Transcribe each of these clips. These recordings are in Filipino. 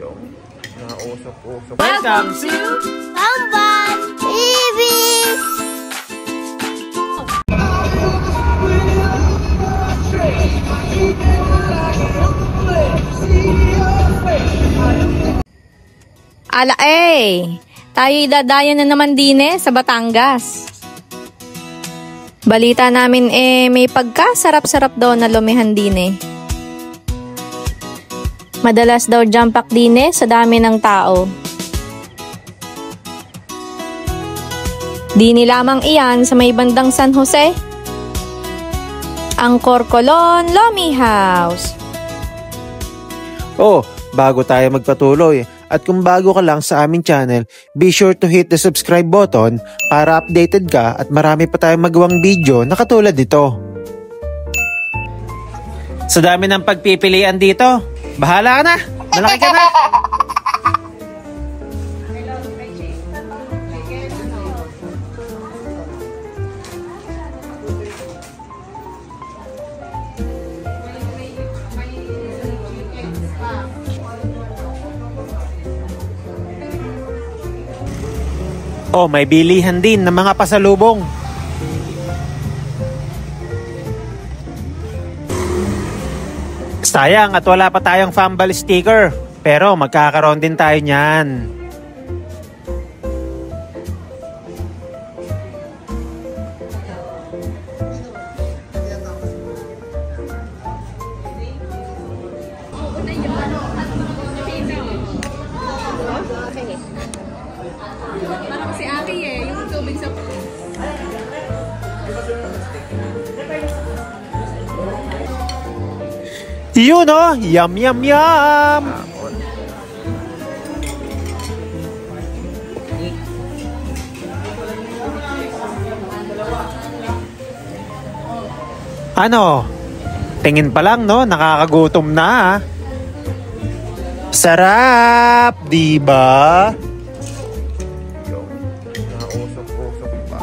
Yung nausok-usok. Welcome to Tamban TV! Ala tayo'y dadayo na naman din sa Batangas. Balita namin may pagka-sarap-sarap daw na lumihan din Madalas daw jumpak din sa dami ng tao. Dini lamang iyan sa may bandang San Jose. Angkor Colon Lomi House. Oh, bago tayo magpatuloy, at kung bago ka lang sa aming channel, be sure to hit the subscribe button para updated ka at marami pa tayong magawang video na katulad nito. Sa dami ng pagpipilian dito, bahala ka na! Malaki ka na! Oh, may bilihan din ng mga pasalubong. Sayang at wala pa tayong Fambal sticker. Pero magkakaroon din tayo niyan. Si Aki yung tubig sa Yun oh! Yum yum yum! Ano? Tingin pa lang no, nakakagutom na. Sarap, di ba? Nausok-usok pa.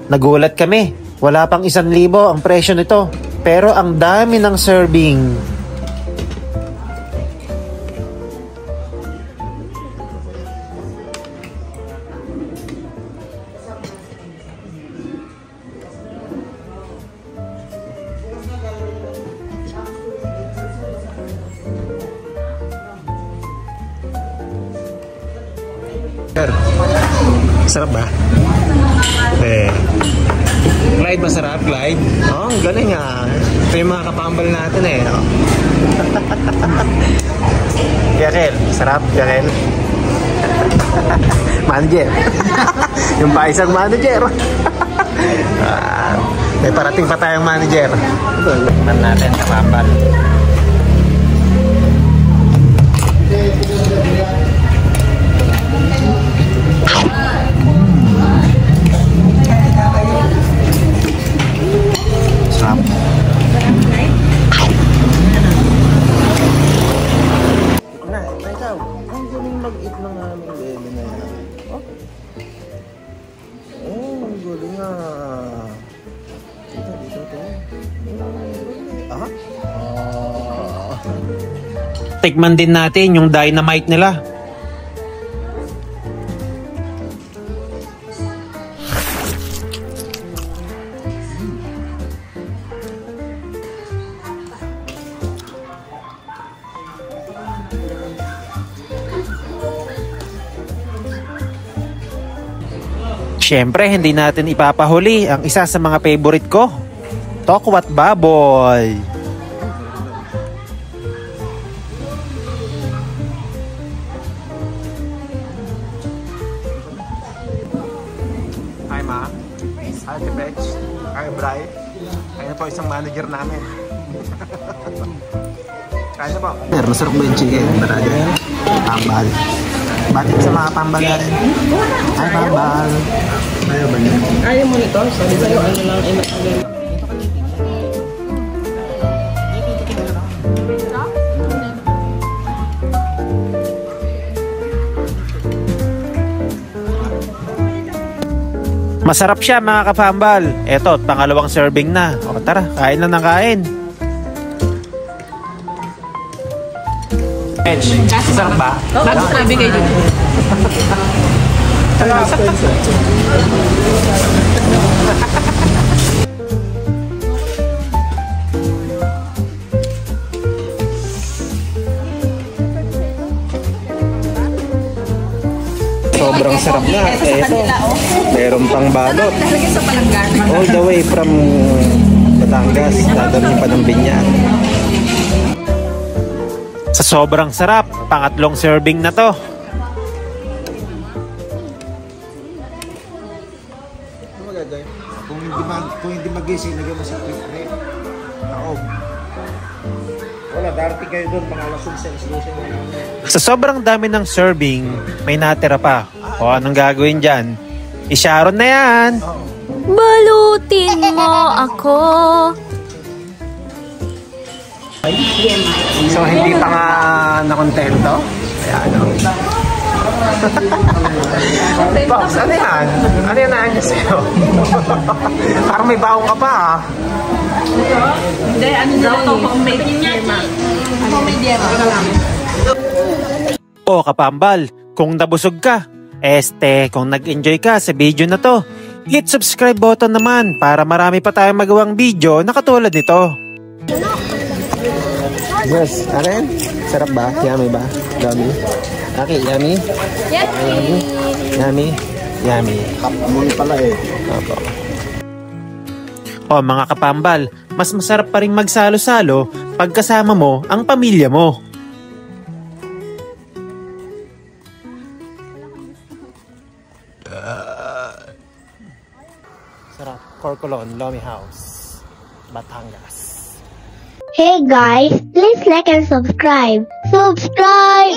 Nagulat kami. Wala pang 1,000 ang presyo nito. Pero ang dami ng serving. Sarap ba? Clyde, masarap, Clyde? Oh, ang galing ah. Ito yung mga kapambal natin no? Yakel, sarap, Yakel. Manager. Yung paisang manager. May parating pa tayong manager. Tignan natin, kapambal. Tikman din natin yung dynamite nila. Siyempre, hindi natin ipapahuli ang isa sa mga favorite ko, tokwat baboy. Hi Ma, hi Tibet, hi Bray. Ayun po isang manager namin. Kaya po. Masarap ba yung chicken? Marami. Pambal. Batik sa mga pambal natin. Hi pambal. Ayaw ba niya? Ayaw mo nito? Sabi sa'yo, ano lang inakagay. Masarap siya mga kapambal. Eto, pangalawang serving na. O tara, kain na ng kain. Sarap ba? Bago ka bigay dito. Sobrang sarap na. Eto, meron pang balot. All the way from Batangas. Dadalhin pa ng Binyag. Sa sobrang sarap, pangatlong serving na to. Ano magagawin? Kung hindi magising, lagyan mo sa quick break. Taob. Wala, darating kayo doon, mga alas 11. Sa sobrang dami ng serving, may natira pa. O anong gagawin dyan? I-sharon na yan! Balutin mo ako. So hindi pa nga nakontento? Kaya ano? Pops, ano yan? Ano yan na sa'yo? Parang may baong ka pa ah. Hindi, ano daw to? Homemade yema. Homemade yema. O kapambal, kung nabusog ka, kung nag-enjoy ka sa video na to, hit subscribe button naman para marami pa tayong magawang video na katulad nito. Yes, Aren, sarap ba? Yummy ba? Yummy? Okay, yummy? Yummy? Yummy? Yummy. Kapamon pala eh. Opo. O mga kapambal, mas masarap pa rin magsalo-salo pag kasama mo ang pamilya mo. Sarap. Corcolon, Lomi House, Batangas. Hey guys, please like and subscribe. Subscribe!